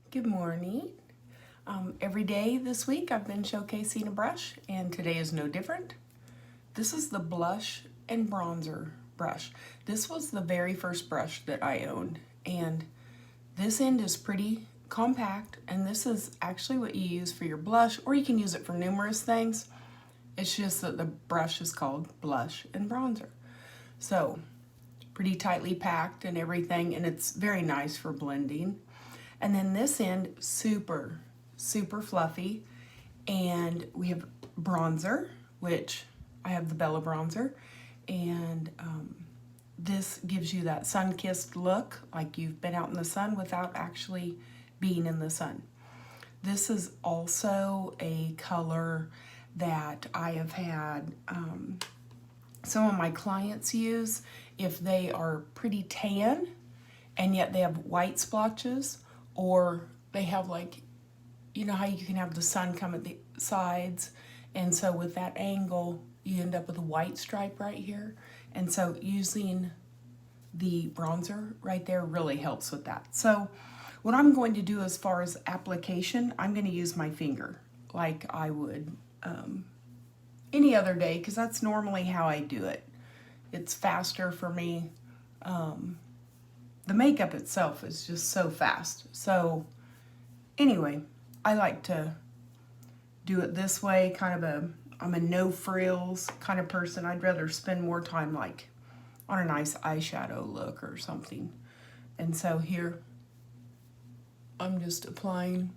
Good morning. Every day this week I've been showcasing a brush, and today is no different. This is the blush and bronzer brush. This was the very first brush that I owned, and this end is pretty compact, and this is actually what you use for your blush, or you can use it for numerous things. It's just that the brush is called blush and bronzer. So, pretty tightly packed and everything, and it's very nice for blending. And then this end, super fluffy. And we have bronzer, which I have the Bella bronzer. And this gives you that sun-kissed look, like you've been out in the sun without actually being in the sun. This is also a color that I have had some of my clients use if they are pretty tan and yet they have white splotches, or they have, like, you know how you can have the sun come at the sides, and so with that angle you end up with a white stripe right here. And so using the bronzer right there really helps with that. So what I'm going to do as far as application, I'm going to use my finger like I would any other day, because that's normally how I do it. It's faster for me. The makeup itself is just so fast. So anyway, I like to do it this way, I'm a no frills kind of person. I'd rather spend more time like on a nice eyeshadow look or something. And so here, I'm just applying,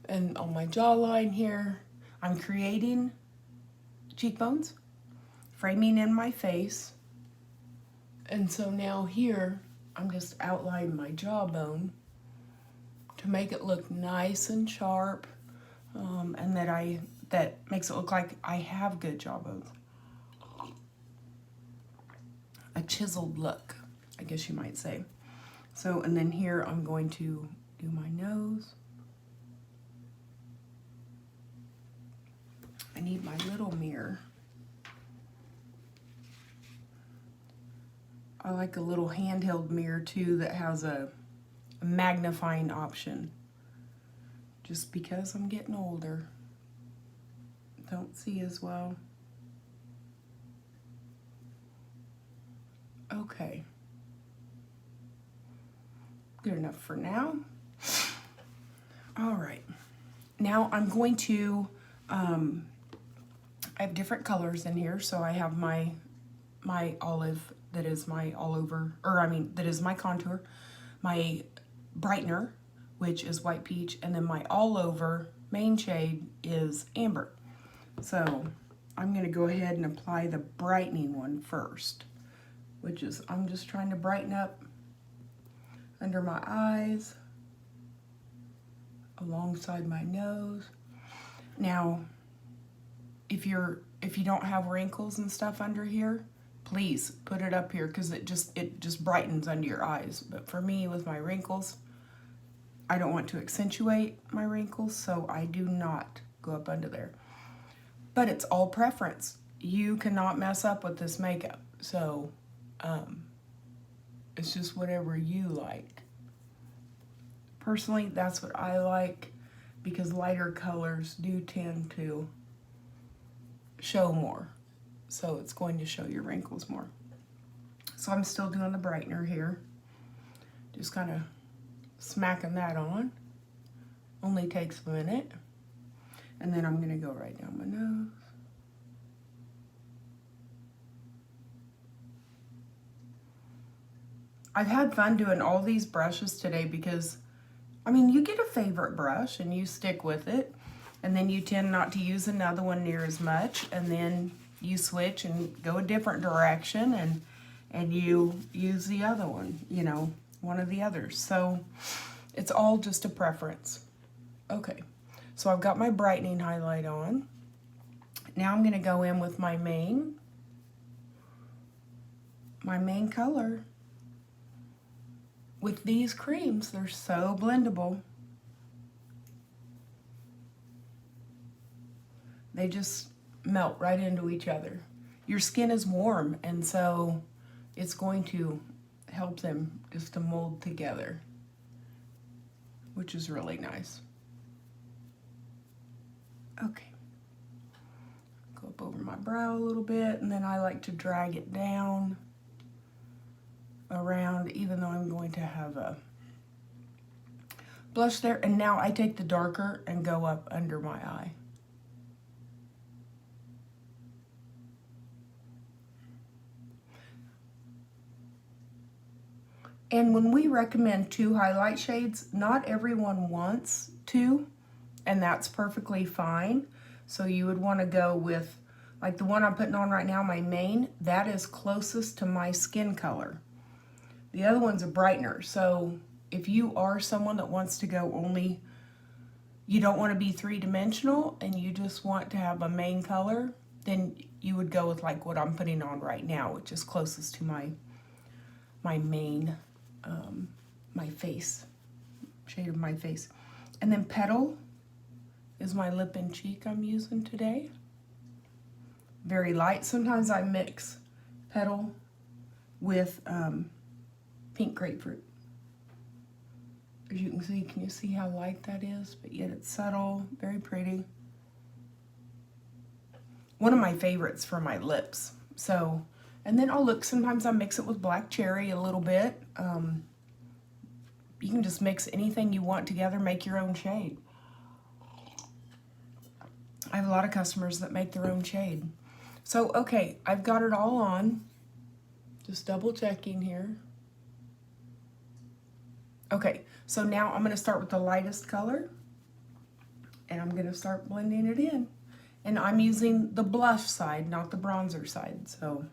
and on my jawline here, I'm creating cheekbones, framing in my face. And so now here, I'm just outlining my jawbone to make it look nice and sharp, and that makes it look like I have good jawbones. A chiseled look, I guess you might say. So, and then here I'm going to do my nose. I need my little mirror. I like a little handheld mirror too that has a magnifying option, just because I'm getting older. Don't see as well. Okay. Good enough for now. All right. Now I'm going to, I have different colors in here. So I have my olive, that is my all over, that is my contour, my brightener, which is white peach, and then my all over main shade is amber. So I'm going to go ahead and apply the brightening one first, which is, I'm just trying to brighten up under my eyes, alongside my nose. Now, if you don't have wrinkles and stuff under here, please put it up here, because it just brightens under your eyes. But for me, with my wrinkles, I don't want to accentuate my wrinkles, so I do not go up under there. But it's all preference. You cannot mess up with this makeup, so it's just whatever you like. Personally, that's what I like, because lighter colors do tend to show more. So it's going to show your wrinkles more. So I'm still doing the brightener here. Just kind of smacking that on. Only takes a minute. And then I'm going to go right down my nose. I've had fun doing all these brushes today because, I mean, you get a favorite brush and you stick with it, and then you tend not to use another one near as much, and then you switch and go a different direction, and you use the other one, you know, one of the others. So it's all just a preference. Okay, so I've got my brightening highlight on. Now I'm going to go in with my main color. With these creams, they're so blendable. They just melt right into each other. Your skin is warm, and so it's going to help them just to mold together. which is really nice. Okay. Go up over my brow a little bit, and then I like to drag it down around, even though I'm going to have a blush there. And now I take the darker and go up under my eye. And when we recommend 2 highlight shades, not everyone wants 2, and that's perfectly fine. So you would want to go with, like the one I'm putting on right now, my main, that is closest to my skin color. The other one's a brightener, so if you are someone that wants to go only, you don't want to be 3-dimensional and you just want to have a main color, then you would go with like what I'm putting on right now, which is closest to my main, my face, shade of my face. And then Petal is my lip and cheek I'm using today. Very light. Sometimes I mix Petal with pink grapefruit. As you can you see how light that is? But yet it's subtle, very pretty. One of my favorites for my lips. So, and then I'll look, sometimes I mix it with black cherry a little bit. You can just mix anything you want together, make your own shade. I have a lot of customers that make their own shade. So, okay, I've got it all on. Just double checking here. Okay, so now I'm going to start with the lightest color, and I'm going to start blending it in. And I'm using the blush side, not the bronzer side. So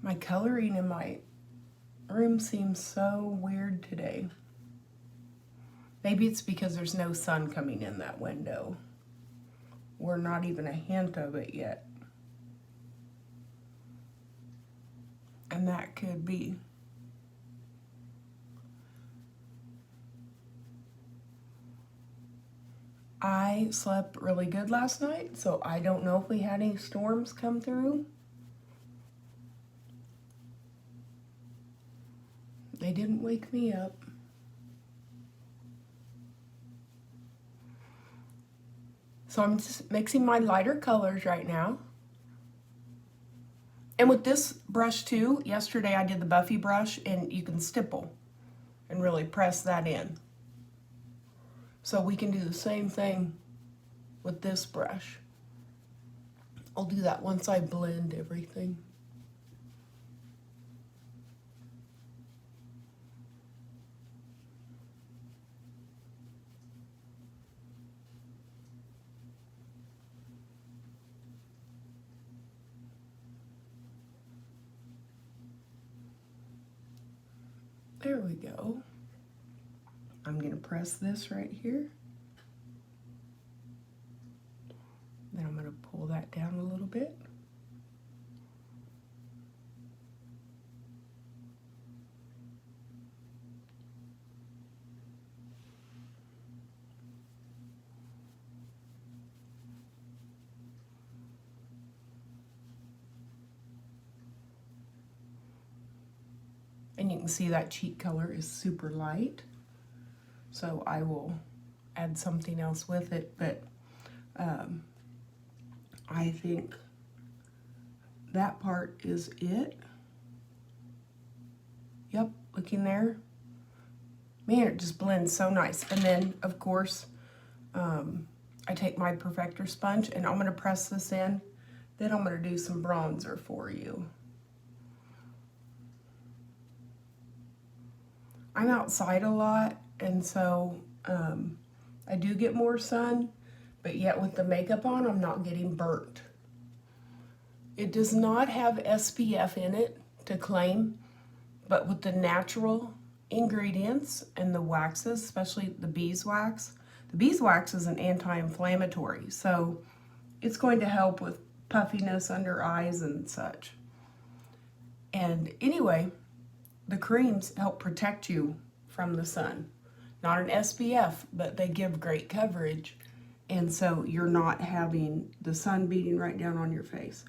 my coloring in my room seems so weird today. Maybe it's because there's no sun coming in that window, or not even a hint of it yet. And that could be. I slept really good last night, so I don't know if we had any storms come through. They didn't wake me up. So I'm just mixing my lighter colors right now. And with this brush too, yesterday I did the Buffy brush, and you can stipple and really press that in. So we can do the same thing with this brush. I'll do that once I blend everything. There we go. I'm going to press this right here. Then I'm going to pull that down a little bit. And you can see that cheek color is super light. So I will add something else with it, but I think that part is it. Yep, looking there. Man, it just blends so nice. And then, of course, I take my Perfector sponge and I'm gonna press this in. Then I'm gonna do some bronzer for you. I'm outside a lot, and so I do get more sun, but yet with the makeup on, I'm not getting burnt. It does not have SPF in it to claim, but with the natural ingredients and the waxes, especially the beeswax is an anti-inflammatory, so it's going to help with puffiness under eyes and such. And anyway, the creams help protect you from the sun. Not an SPF, but they give great coverage. And so you're not having the sun beating right down on your face.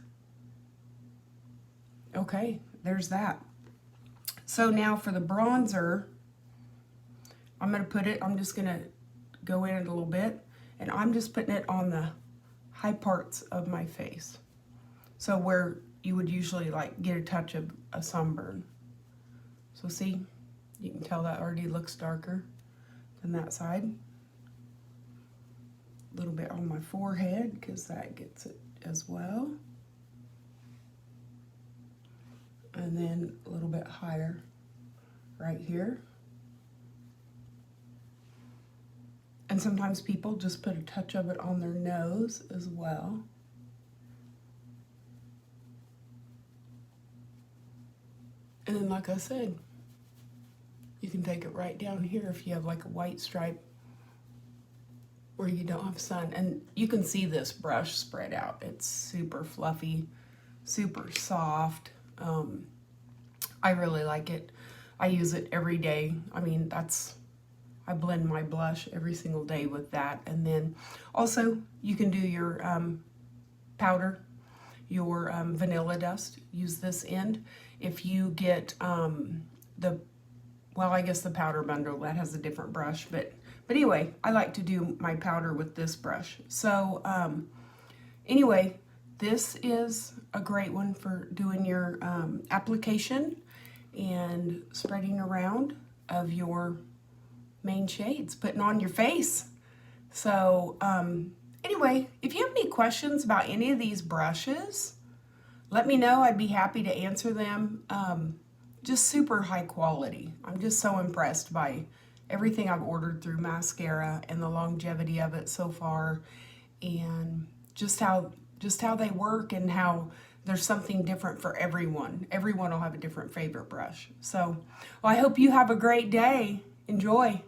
Okay, there's that. So now for the bronzer, I'm just gonna go in it a little bit, and I'm just putting it on the high parts of my face. So where you would usually like get a touch of a sunburn. So see, you can tell that already looks darker than that side. A little bit on my forehead because that gets it as well. And then a little bit higher right here. And sometimes people just put a touch of it on their nose as well. And then, like I said, you can take it right down here if you have like a white stripe where you don't have sun. And you can see this brush spread out. It's super fluffy, super soft. I really like it. I use it every day. I mean, I blend my blush every single day with that. And then also you can do your powder, your vanilla dust. Use this end. If you get well, I guess the powder bundle, that has a different brush, but anyway, I like to do my powder with this brush. So anyway, this is a great one for doing your application and spreading around of your main shades, putting on your face. So anyway, if you have any questions about any of these brushes, let me know. I'd be happy to answer them. Just super high quality. I'm just so impressed by everything I've ordered through Maskcara and the longevity of it so far, and just how they work, and how there's something different for everyone. Everyone will have a different favorite brush. So, well, I hope you have a great day. Enjoy.